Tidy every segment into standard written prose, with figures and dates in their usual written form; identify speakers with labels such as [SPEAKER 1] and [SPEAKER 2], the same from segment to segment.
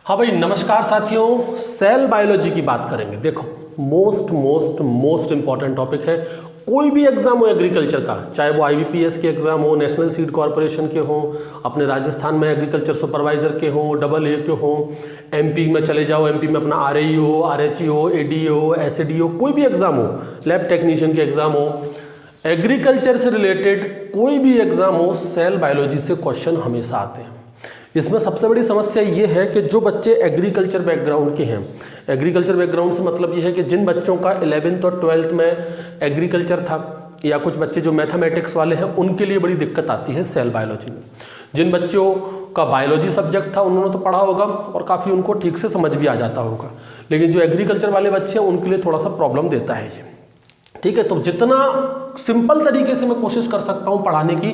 [SPEAKER 1] हाँ भाई नमस्कार साथियों, सेल बायोलॉजी की बात करेंगे। देखो मोस्ट इंपॉर्टेंट टॉपिक है। कोई भी एग्जाम हो एग्रीकल्चर का, चाहे वो IBPS के एग्जाम हो, नेशनल सीड कॉर्पोरेशन के हो, अपने राजस्थान में एग्रीकल्चर सुपरवाइजर के हो, AA के हो, MP में चले जाओ, MP में अपना RAE हो, RHE हो, ADE हो, SAD हो, कोई भी एग्जाम हो, लैब टेक्नीशियन के एग्जाम हो, एग्रीकल्चर से रिलेटेड कोई भी एग्जाम हो, सेल बायोलॉजी से क्वेश्चन हमेशा आते हैं। इसमें सबसे बड़ी समस्या ये है कि जो बच्चे एग्रीकल्चर बैकग्राउंड के हैं, एग्रीकल्चर बैकग्राउंड से मतलब ये है कि जिन बच्चों का 11th और 12th में एग्रीकल्चर था, या कुछ बच्चे जो मैथमेटिक्स वाले हैं, उनके लिए बड़ी दिक्कत आती है सेल बायोलॉजी में। जिन बच्चों का बायोलॉजी सब्जेक्ट था उन्होंने तो पढ़ा होगा और काफ़ी उनको ठीक से समझ भी आ जाता होगा, लेकिन जो एग्रीकल्चर वाले बच्चे हैं उनके लिए थोड़ा सा प्रॉब्लम देता है ये। ठीक है, तो जितना सिंपल तरीके से मैं कोशिश कर सकता हूँ पढ़ाने की,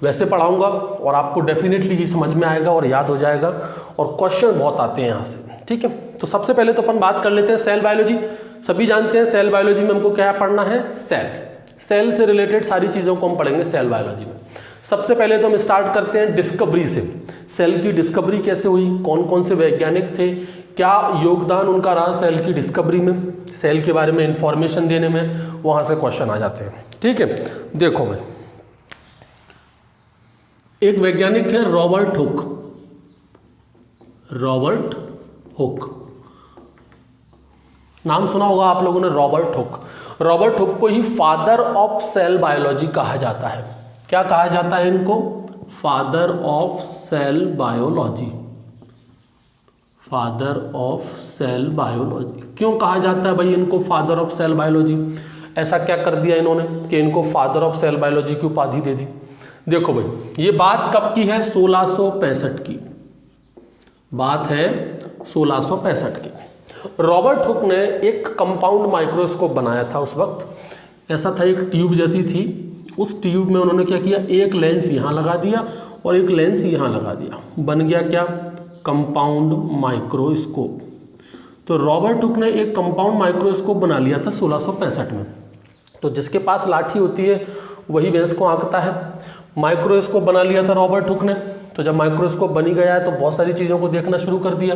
[SPEAKER 1] वैसे पढ़ाऊंगा और आपको डेफिनेटली ये समझ में आएगा और याद हो जाएगा, और क्वेश्चन बहुत आते हैं यहाँ से। ठीक है, तो सबसे पहले तो अपन बात कर लेते हैं सेल बायोलॉजी। सभी जानते हैं सेल बायोलॉजी में हमको क्या पढ़ना है, सेल से रिलेटेड सारी चीज़ों को हम पढ़ेंगे सेल बायोलॉजी में। सबसे पहले तो हम स्टार्ट करते हैं डिस्कवरी से। सेल की डिस्कवरी कैसे हुई, कौन कौन से वैज्ञानिक थे, क्या योगदान उनका रहा सेल की डिस्कवरी में, सेल के बारे में इंफॉर्मेशन देने में, वहाँ से क्वेश्चन आ जाते हैं। ठीक है, देखो भाई, एक वैज्ञानिक है रॉबर्ट हुक। नाम सुना होगा आप लोगों ने, रॉबर्ट हुक को ही फादर ऑफ सेल बायोलॉजी कहा जाता है। क्या कहा जाता है इनको? Father of cell biology. क्यों कहा जाता है भाई इनको फादर ऑफ सेल बायोलॉजी? ऐसा क्या कर दिया इन्होंने कि इनको फादर ऑफ सेल बायोलॉजी की उपाधि दे दी? देखो भाई, ये बात कब की है? 1665 की बात है, 1665 की। रॉबर्ट हुक ने एक कंपाउंड माइक्रोस्कोप बनाया था उस वक्त। ऐसा था, एक ट्यूब जैसी थी, उस ट्यूब में उन्होंने क्या किया, एक लेंस यहाँ लगा दिया और एक लेंस यहाँ लगा दिया, बन गया क्या? Compound microscope. तो रॉबर्ट हुक ने एक कंपाउंड माइक्रोस्कोप बना लिया था 1665 में। तो जिसके पास लाठी होती है वही भैंस को आंकता है। माइक्रोस्कोप बना लिया था रॉबर्ट हुक ने। तो जब माइक्रोस्कोप बनी गया है तो बहुत सारी चीज़ों को देखना शुरू कर दिया।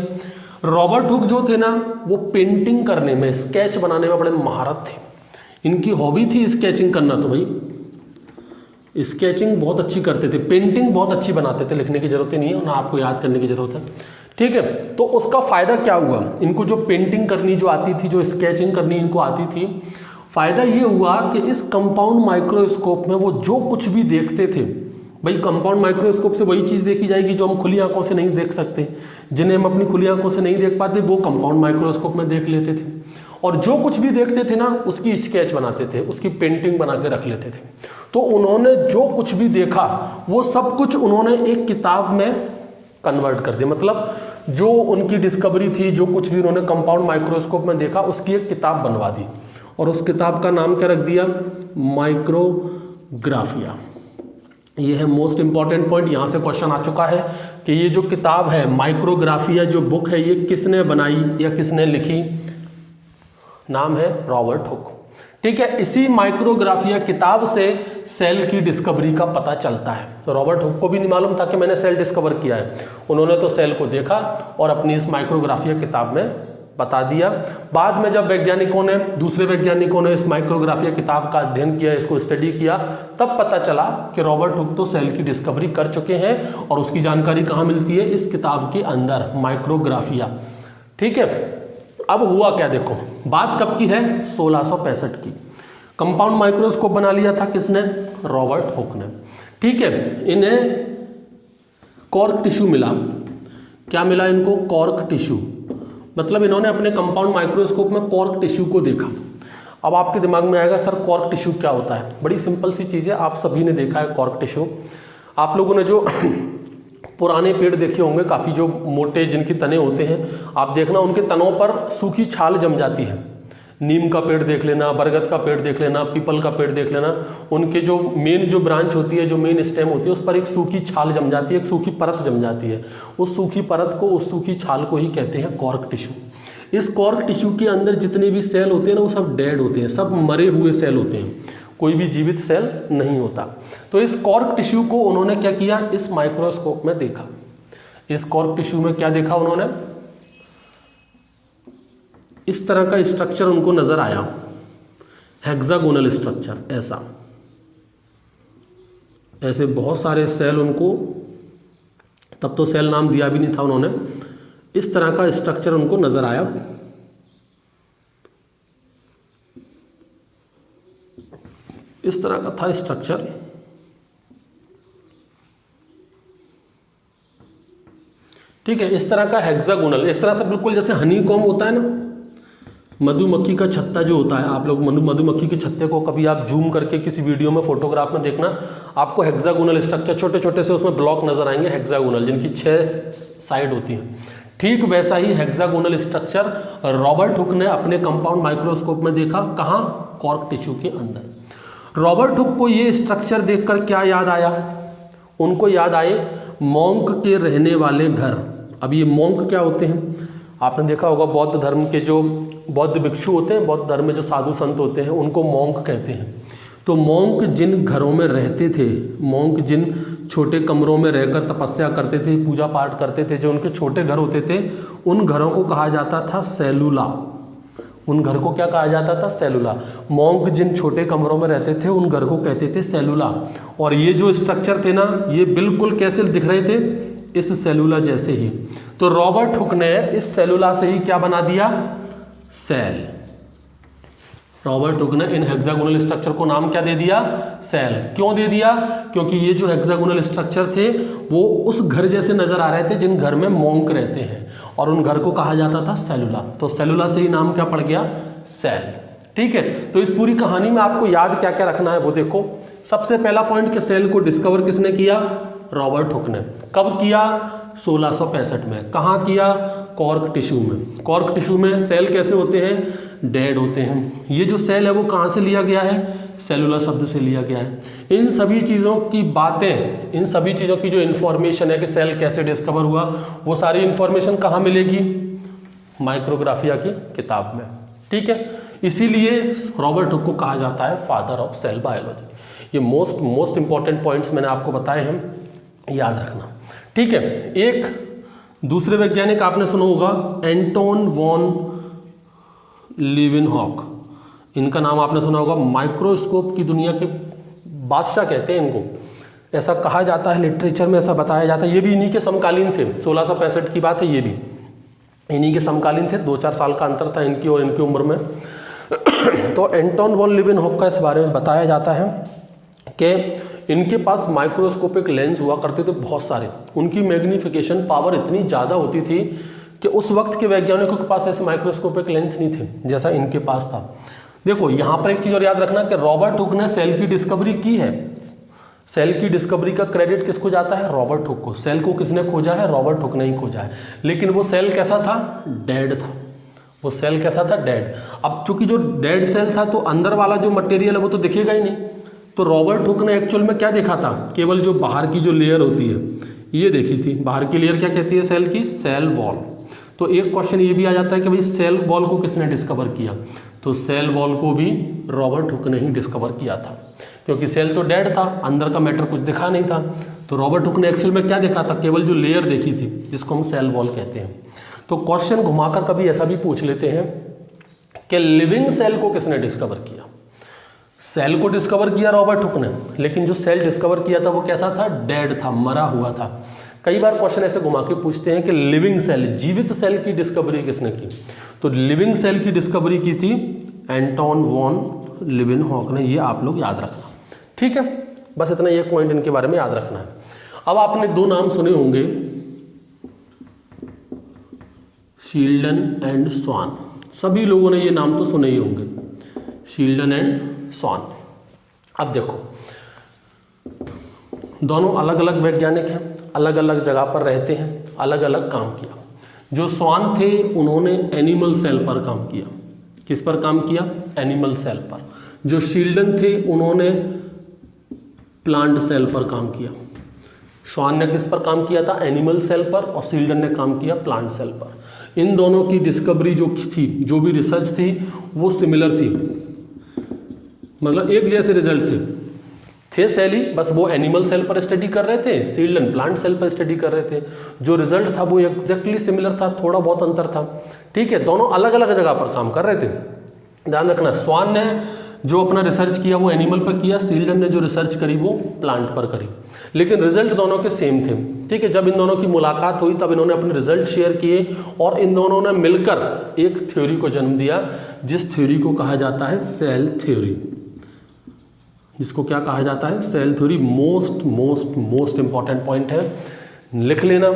[SPEAKER 1] रॉबर्ट हुक जो थे ना, वो पेंटिंग करने में, स्केच बनाने में बड़े महारत थे। इनकी हॉबी थी स्केचिंग करना। तो भाई स्केचिंग बहुत अच्छी करते थे, पेंटिंग बहुत अच्छी बनाते थे, लिखने की जरूरत ही नहीं है ना, आपको याद करने की जरूरत है। ठीक है, तो उसका फायदा क्या हुआ? इनको जो पेंटिंग करनी जो आती थी, जो स्केचिंग करनी इनको आती थी, फायदा ये हुआ कि इस कंपाउंड माइक्रोस्कोप में वो जो कुछ भी देखते थे, भाई कंपाउंड माइक्रोस्कोप से वही चीज़ देखी जाएगी जो हम खुली आंखों से नहीं देख सकते। जिन्हें हम अपनी खुली आंखों से नहीं देख पाते वो कंपाउंड माइक्रोस्कोप में देख लेते थे, और जो कुछ भी देखते थे ना उसकी स्केच बनाते थे, उसकी पेंटिंग बना के रख लेते थे। तो उन्होंने जो कुछ भी देखा वो सब कुछ उन्होंने एक किताब में कन्वर्ट कर दिया। मतलब जो उनकी डिस्कवरी थी, जो कुछ भी उन्होंने कंपाउंड माइक्रोस्कोप में देखा, उसकी एक किताब बनवा दी, और उस किताब का नाम क्या रख दिया? माइक्रोग्राफिया। ये है मोस्ट इंपॉर्टेंट पॉइंट। यहाँ से क्वेश्चन आ चुका है कि ये जो किताब है माइक्रोग्राफिया, जो बुक है, ये किसने बनाई या किसने लिखी? नाम है रॉबर्ट हुक। ठीक है, इसी माइक्रोग्राफिया किताब से सेल की डिस्कवरी का पता चलता है। तो रॉबर्ट हुक को भी नहीं मालूम था कि मैंने सेल डिस्कवर किया है, उन्होंने तो सेल को देखा और अपनी इस माइक्रोग्राफिया किताब में बता दिया। बाद में जब दूसरे वैज्ञानिकों ने इस माइक्रोग्राफिया किताब का अध्ययन किया, इसको स्टडी किया, तब पता चला कि रॉबर्ट हुक तो सेल की डिस्कवरी कर चुके हैं, और उसकी जानकारी कहाँ मिलती है? इस किताब के अंदर, माइक्रोग्राफिया। ठीक है, अब हुआ क्या? देखो, बात कब की है? 1665 की। कंपाउंड माइक्रोस्कोप बना लिया था किसने? रॉबर्ट हुक ने। ठीक है, इन्हें कॉर्क टिश्यू मिला। क्या मिला इनको? Cork tissue. मतलब इन्होंने अपने कंपाउंड माइक्रोस्कोप में कॉर्क टिश्यू को देखा। अब आपके दिमाग में आएगा, सर कॉर्क टिश्यू क्या होता है? बड़ी सिंपल सी चीज़ है, आप सभी ने देखा है कॉर्क टिश्यू। आप लोगों ने जो पुराने पेड़ देखे होंगे, काफ़ी जो मोटे जिनके तने होते हैं, आप देखना उनके तनों पर सूखी छाल जम जाती है। नीम का पेड़ देख लेना, बरगद का पेड़ देख लेना, पीपल का पेड़ देख लेना, उनके जो मेन जो ब्रांच होती है, जो मेन स्टेम होती है, उस पर एक सूखी छाल जम जाती है, एक सूखी परत जम जाती है। उस सूखी परत को, उस सूखी छाल को ही कहते हैं कॉर्क टिश्यू। इस कॉर्क टिश्यू के अंदर जितने भी सेल होते हैं ना, वो सब डेड होते हैं, सब मरे हुए सेल होते हैं, कोई भी जीवित सेल नहीं होता। तो इस कॉर्क टिश्यू को उन्होंने क्या किया? इस माइक्रोस्कोप में देखा। इस कॉर्क टिश्यू में क्या देखा उन्होंने? इस तरह का स्ट्रक्चर उनको नजर आया, हेक्सागोनल स्ट्रक्चर, ऐसे बहुत सारे सेल उनको, तब तो सेल नाम दिया भी नहीं था उन्होंने, इस तरह का स्ट्रक्चर उनको नजर आया। इस तरह का था स्ट्रक्चर। ठीक है, इस तरह का हेक्सागोनल, इस तरह से बिल्कुल जैसे हनीकॉम होता है ना, मधुमक्खी का छत्ता जो होता है, आप लोग मधुमक्खी के छत्ते को कभी आप जूम करके किसी वीडियो में, फोटोग्राफ में देखना, आपको हेक्सागोनल स्ट्रक्चर छोटे छोटे से उसमें ब्लॉक नजर आएंगे हेक्सागोनल, जिनकी 6 साइड होती हैं। ठीक वैसा ही हेक्सागोनल स्ट्रक्चर रॉबर्ट हुक ने अपने कंपाउंड माइक्रोस्कोप में देखा। कहाँ? कॉर्क टिश्यू के अंदर। रॉबर्ट हुक को ये स्ट्रक्चर देखकर क्या याद आया? उनको याद आए मॉन्क के रहने वाले घर। अब ये मॉन्क क्या होते हैं? आपने देखा होगा बौद्ध धर्म के जो बौद्ध भिक्षु होते हैं, बौद्ध धर्म में जो साधु संत होते हैं, उनको मॉन्क कहते हैं। तो मॉन्क जिन घरों में रहते थे, मॉन्क जिन छोटे कमरों में रहकर तपस्या करते थे, पूजा पाठ करते थे, जो उनके छोटे घर होते थे, उन घरों को कहा जाता था सेलुला। उन घर को क्या कहा जाता था? सेलुला। मॉन्क जिन छोटे कमरों में रहते थे, उन घर को कहते थे सेलुला। और ये जो स्ट्रक्चर थे ना, ये बिल्कुल कैसे दिख रहे थे? इस सेलुला जैसे ही। तो रॉबर्ट हुक ने इस सेलुला से ही क्या बना दिया? सेल। रॉबर्ट हुक ने इन हेक्सागोनल स्ट्रक्चर को नाम क्या दे दिया? सेल। क्यों दे दिया? क्योंकि ये जो हेक्सागोनल स्ट्रक्चर थे वो उस घर जैसे नजर आ रहे थे जिन घर में मॉन्क रहते हैं, और उन घर को कहा जाता था सेलुला। तो सेलुला से ही नाम क्या पड़ गया? सेल। ठीक है, तो इस पूरी कहानी में आपको याद क्या क्या रखना है वो देखो। सबसे पहला पॉइंट कि सेल को डिस्कवर किसने किया? रॉबर्ट हुक ने। कब किया? 1665 में। कहाँ किया? कॉर्क टिश्यू में। कॉर्क टिश्यू में सेल कैसे होते हैं? डेड होते हैं। ये जो सेल है वो कहाँ से लिया गया है? सेलुलर शब्द से लिया गया है। इन सभी चीज़ों की बातें, इन सभी चीज़ों की जो इन्फॉर्मेशन है कि सेल कैसे डिस्कवर हुआ, वो सारी इन्फॉर्मेशन कहाँ मिलेगी? माइक्रोग्राफिया की किताब में। ठीक है, इसीलिए रॉबर्ट हुक को कहा जाता है फादर ऑफ सेल बायोलॉजी। ये मोस्ट इंपॉर्टेंट पॉइंट्स मैंने आपको बताए हैं, याद रखना। ठीक है, एक दूसरे वैज्ञानिक आपने सुना होगा एंटोन वॉन लीवेनहॉक। इनका नाम आपने सुना होगा, माइक्रोस्कोप की दुनिया के बादशाह कहते हैं इनको, ऐसा कहा जाता है, लिटरेचर में ऐसा बताया जाता है। ये भी इन्हीं के समकालीन थे, 1665 की बात है, ये भी इन्हीं के समकालीन थे। 2-4 साल का अंतर था इनकी और इनकी उम्र में। तो एंटोन वॉन लीवेनहॉक का इस बारे में बताया जाता है कि इनके पास माइक्रोस्कोपिक लेंस हुआ करते थे बहुत सारे। उनकी मैग्नीफिकेशन पावर इतनी ज़्यादा होती थी कि उस वक्त के वैज्ञानिकों के पास ऐसे माइक्रोस्कोपिक लेंस नहीं थे जैसा इनके पास था। देखो यहाँ पर एक चीज़ और याद रखना कि रॉबर्ट हुक ने सेल की डिस्कवरी की है। सेल की डिस्कवरी का क्रेडिट किसको जाता है? रॉबर्ट हुक को। सेल को किसने खोजा है? रॉबर्ट हुक ने ही खोजा है। लेकिन वो सेल कैसा था? डेड था। वो सेल कैसा था? डेड। अब चूंकि जो डेड सेल था तो अंदर वाला जो मटेरियल है वो तो दिखेगा ही नहीं। तो रॉबर्ट हुक ने एक्चुअल में क्या देखा था? केवल जो बाहर की जो लेयर होती है ये देखी थी। बाहर की लेयर क्या कहती है सेल की? Cell wall. तो एक क्वेश्चन ये भी आ जाता है कि भाई सेल वॉल को किसने डिस्कवर किया? तो सेल वॉल को भी रॉबर्ट हुक ने ही डिस्कवर किया था, क्योंकि सेल तो डेड था, अंदर का मैटर कुछ दिखा नहीं था। तो रॉबर्ट हुक ने एक्चुअल में क्या देखा था? केवल जो लेयर देखी थी जिसको हम सेल वॉल कहते हैं। तो क्वेश्चन घुमाकर कभी ऐसा भी पूछ लेते हैं कि लिविंग सेल को किसने डिस्कवर किया? सेल को डिस्कवर किया रॉबर्ट हुक ने, लेकिन जो सेल डिस्कवर किया था वो कैसा था? डेड था, मरा हुआ था। कई बार क्वेश्चन ऐसे घुमा के पूछते हैं कि लिविंग सेल, जीवित सेल की डिस्कवरी किसने की? तो लिविंग सेल की डिस्कवरी की थी एंटोन वॉन लीवेनहॉक ने। ये आप लोग याद रखना। ठीक है, बस इतना ये पॉइंट इनके बारे में याद रखना है। अब आपने 2 नाम सुने होंगे, शील्डन एंड स्वान। सभी लोगों ने ये नाम तो सुने ही होंगे, शील्डन एंड स्वान। अब देखो, दोनों अलग अलग वैज्ञानिक हैं, अलग अलग जगह पर रहते हैं, अलग अलग काम किया। जो स्वान थे उन्होंने एनिमल सेल पर काम किया। किस पर काम किया? एनिमल सेल पर। जो शील्डन थे उन्होंने प्लांट सेल पर काम किया। स्वान ने किस पर काम किया था? एनिमल सेल पर, और शील्डन ने काम किया प्लांट सेल पर। इन दोनों की डिस्कवरी जो थी, जो भी रिसर्च थी, वो सिमिलर थी, मतलब एक जैसे रिजल्ट थे। थे सेल ही, बस वो एनिमल सेल पर स्टडी कर रहे थे, सील्ड एंड प्लांट सेल पर स्टडी कर रहे थे। जो रिजल्ट था वो एग्जैक्टली सिमिलर था, थोड़ा बहुत अंतर था। ठीक है, दोनों अलग अलग जगह पर काम कर रहे थे। ध्यान रखना, स्वान ने जो अपना रिसर्च किया वो एनिमल पर किया, सील्डन ने जो रिसर्च करी वो प्लांट पर करी, लेकिन रिजल्ट दोनों के सेम थे। ठीक है, जब इन दोनों की मुलाकात हुई तब इन्होंने अपने रिजल्ट शेयर किए और इन दोनों ने मिलकर एक थ्योरी को जन्म दिया, जिस थ्योरी को कहा जाता है सेल थ्योरी। जिसको क्या कहा जाता है? Cell theory. Most most most important point है, लिख लेना,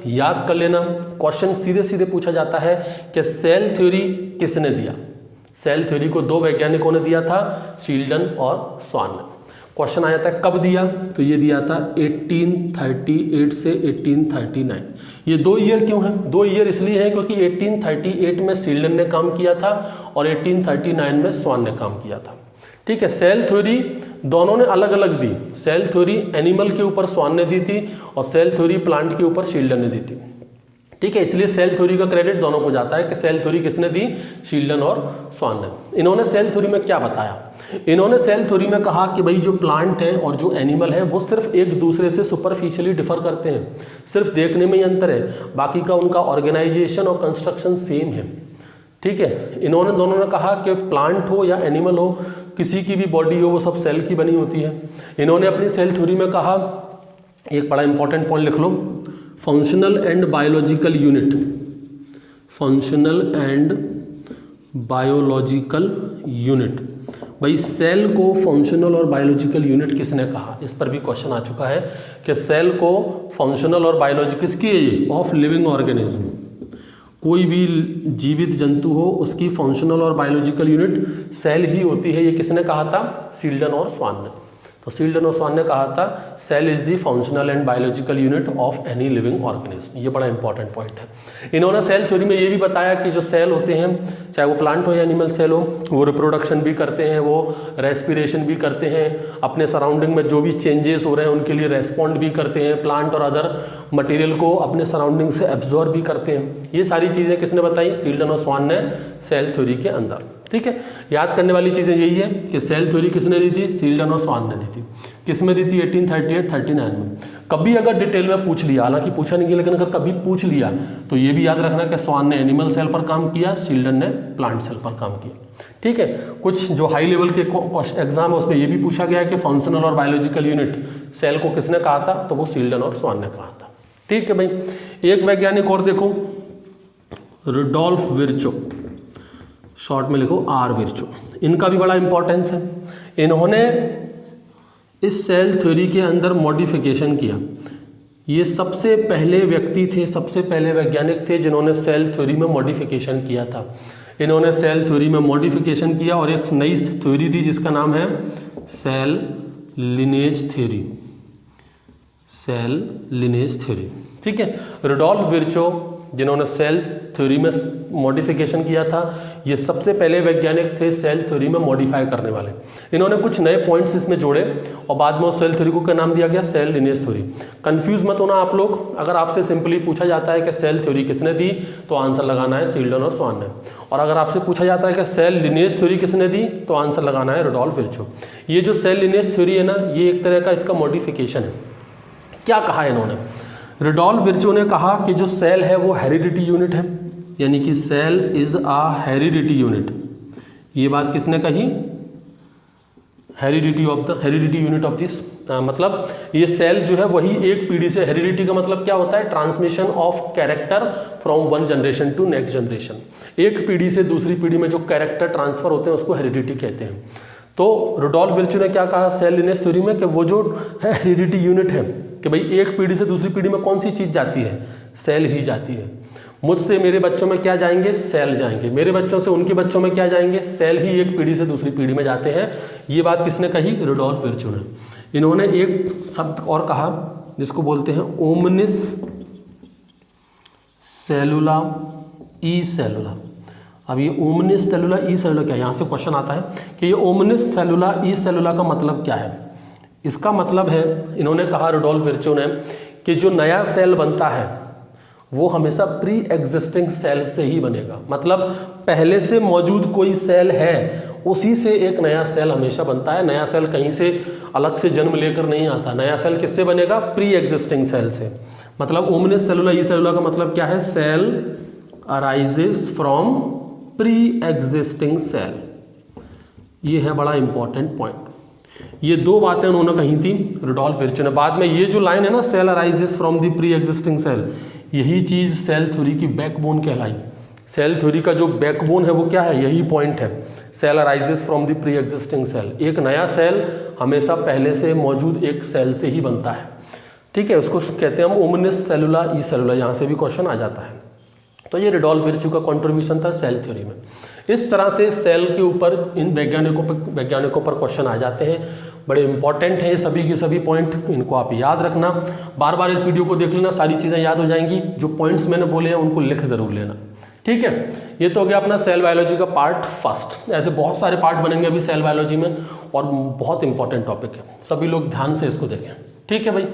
[SPEAKER 1] याद कर लेना। क्वेश्चन सीधे सीधे पूछा जाता है कि सेल थ्योरी किसने दिया। सेल थ्योरी को दो वैज्ञानिकों ने दिया था, शील्डन और स्वान ने। क्वेश्चन आ जाता है कब दिया, तो ये दिया था 1838 से 1839। ये 2 ईयर क्यों हैं? 2 ईयर इसलिए हैं क्योंकि 1838 में शील्डन ने काम किया था और 1839 में स्वान ने काम किया था। ठीक है, सेल थ्योरी दोनों ने अलग अलग दी। सेल थ्योरी एनिमल के ऊपर स्वान ने दी थी और सेल थ्योरी प्लांट के ऊपर शील्डन ने दी थी। ठीक है, इसलिए सेल थ्योरी का क्रेडिट दोनों को जाता है कि सेल थ्योरी किसने दी, शील्डन और स्वान ने। इन्होंने सेल थ्योरी में क्या बताया? इन्होंने सेल थ्योरी में कहा कि भाई जो प्लांट है और जो एनिमल है वो सिर्फ एक दूसरे से सुपरफिशियली डिफर करते हैं, सिर्फ देखने में ही अंतर है, बाकी का उनका ऑर्गेनाइजेशन और कंस्ट्रक्शन सेम है। ठीक है, इन्होंने दोनों ने कहा कि प्लांट हो या एनिमल हो, किसी की भी बॉडी हो, वो सब सेल की बनी होती है। इन्होंने अपनी सेल थ्योरी में कहा, एक बड़ा इंपॉर्टेंट पॉइंट लिख लो, functional and biological unit. Functional and biological unit. भाई सेल को फंक्शनल और बायोलॉजिकल यूनिट किसने कहा? इस पर भी क्वेश्चन आ चुका है कि सेल को फंक्शनल और बायोलॉजिकल किसकी है? ये ऑफ लिविंग ऑर्गेनिज्म। कोई भी जीवित जंतु हो उसकी फंक्शनल और बायोलॉजिकल यूनिट सेल ही होती है। ये किसने कहा था? शील्डन और स्वान ने। तो शील्डन और स्वान ने कहा था cell is the functional and biological unit of any living organism. ये बड़ा इंपॉर्टेंट पॉइंट है। इन्होंने सेल थ्योरी में ये भी बताया कि जो सेल होते हैं, चाहे वो प्लांट हो या एनिमल सेल हो, वो रिप्रोडक्शन भी करते हैं, वो रेस्पिरेशन भी करते हैं, अपने सराउंडिंग में जो भी चेंजेस हो रहे हैं उनके लिए रेस्पॉन्ड भी करते हैं, प्लांट और अदर मटेरियल को अपने सराउंडिंग से एब्जॉर्ब भी करते हैं। ये सारी चीज़ें किसने बताई? शील्डन और स्वान ने सेल थ्योरी के अंदर। ठीक है, याद करने वाली चीज़ें यही है कि सेल थ्योरी किसने दी थी? शील्डन और स्वान ने दी थी। किस में दी थी? 1838-39 में। कभी अगर डिटेल में पूछ लिया, हालांकि पूछा नहीं गया, लेकिन अगर कभी पूछ लिया तो ये भी याद रखना कि स्वान ने एनिमल सेल पर काम किया, शील्डन ने प्लांट सेल पर काम किया। ठीक है, कुछ जो हाई लेवल के एग्जाम है उसमें ये भी पूछा गया है कि फंक्शनल और बायोलॉजिकल यूनिट सेल को किसने कहा था? तो वो शील्डन और स्वान ने कहा था। ठीक है भाई, एक वैज्ञानिक और देखो, रुडोल्फ विर्चो, शॉर्ट में लिखो आर विर्चो। इनका भी बड़ा इंपॉर्टेंस है। इन्होंने इस सेल थ्योरी के अंदर मॉडिफिकेशन किया। ये सबसे पहले व्यक्ति थे, सबसे पहले वैज्ञानिक थे जिन्होंने सेल थ्योरी में मॉडिफिकेशन किया था। इन्होंने सेल थ्योरी में मॉडिफिकेशन किया और एक नई थ्योरी दी जिसका नाम है cell lineage theory. Cell lineage theory. ठीक है, रुडोल्फ विर्चो जिन्होंने सेल थ्योरी में मॉडिफिकेशन किया था, ये सबसे पहले वैज्ञानिक थे सेल थ्योरी में मॉडिफाई करने वाले। इन्होंने कुछ नए पॉइंट्स इसमें जोड़े और बाद में उस सेल थ्योरी को क्या नाम दिया गया? Cell lineage theory. कंफ्यूज मत होना आप लोग। अगर आपसे सिंपली पूछा जाता है कि सेल थ्योरी किसने दी, तो आंसर लगाना है शील्डन और स्वान ने। और अगर आपसे पूछा जाता है कि सेल लिनेज थ्योरी किसने दी, तो आंसर लगाना है रुडोल्फ विर्चो। ये जो सेल लिनेज थ्योरी है ना, ये एक तरह का इसका मॉडिफिकेशन है। क्या कहा इन्होंने? रुडोल्फ विर्चो ने कहा कि जो सेल है वो हेरिडिटी यूनिट है, यानी कि cell is a heredity unit. ये बात किसने कही? हेरिडिटी यूनिट ऑफ दिस, मतलब ये सेल जो है वही एक पीढ़ी से, हेरिडिटी का मतलब क्या होता है? Transmission of character from one generation to next generation. एक पीढ़ी से दूसरी पीढ़ी में जो कैरेक्टर ट्रांसफर होते हैं उसको हेरिडिटी कहते हैं। तो रुडोल्फ विर्चो ने क्या कहा सेल लिनेज थ्योरी में कि वो जो है हेरिडिटी यूनिट है, कि भाई एक पीढ़ी से दूसरी पीढ़ी में कौन सी चीज़ जाती है? सेल ही जाती है। मुझसे मेरे बच्चों में क्या जाएंगे? सेल जाएंगे। मेरे बच्चों से उनके बच्चों में क्या जाएंगे? सेल ही एक पीढ़ी से दूसरी पीढ़ी में जाते हैं। ये बात किसने कही? रुडोल्फ विर्चो ने। इन्होंने एक शब्द और कहा जिसको बोलते हैं ओमनिस सेलुला ई सेलुला। अब ये ओमनिस सेलुला ई सेलुला क्या है? यहाँ से क्वेश्चन आता है कि ये ओमनिस सेलुला ई सेलुला का मतलब क्या है? इसका मतलब है, इन्होंने कहा रुडोल्फ विर्चो ने, कि जो नया सेल बनता है वो हमेशा प्री एग्जिस्टिंग सेल से ही बनेगा। मतलब पहले से मौजूद कोई सेल है उसी से एक नया सेल हमेशा बनता है। नया सेल कहीं से अलग से जन्म लेकर नहीं आता। नया सेल किससे बनेगा? प्री एग्जिस्टिंग सेल से। मतलब ओमनिस सेलुला ई सेलुला का मतलब क्या है? Cell arises from pre existing cell. ये है बड़ा इंपॉर्टेंट पॉइंट। ये दो बातें उन्होंने कही थी रुडोल्फ विर्चो ने। बाद में ये जो लाइन है ना, cell arises from the pre existing cell, यही चीज सेल थ्योरी की बैकबोन कहलाई। सेल थ्योरी का जो बैकबोन है वो क्या है? यही पॉइंट है, cell arises from the pre existing cell. एक नया सेल हमेशा पहले से मौजूद एक सेल से ही बनता है। ठीक है, उसको कहते हैं हम ओमनिस सेलुला ई सेलुला। यहाँ से भी क्वेश्चन आ जाता है। तो ये रुडोल्फ विर्चो का कंट्रीब्यूशन था सेल थ्योरी में। इस तरह से सेल के ऊपर इन वैज्ञानिकों पर क्वेश्चन आ जाते हैं। बड़े इंपॉर्टेंट हैं ये सभी के सभी पॉइंट, इनको आप याद रखना। बार बार इस वीडियो को देख लेना, सारी चीज़ें याद हो जाएंगी। जो पॉइंट्स मैंने बोले हैं उनको लिख ज़रूर लेना। ठीक है, ये तो हो गया अपना सेल बायोलॉजी का पार्ट फर्स्ट। ऐसे बहुत सारे पार्ट बनेंगे अभी सेल बायोलॉजी में और बहुत इंपॉर्टेंट टॉपिक है, सभी लोग ध्यान से इसको देखें। ठीक है भाई।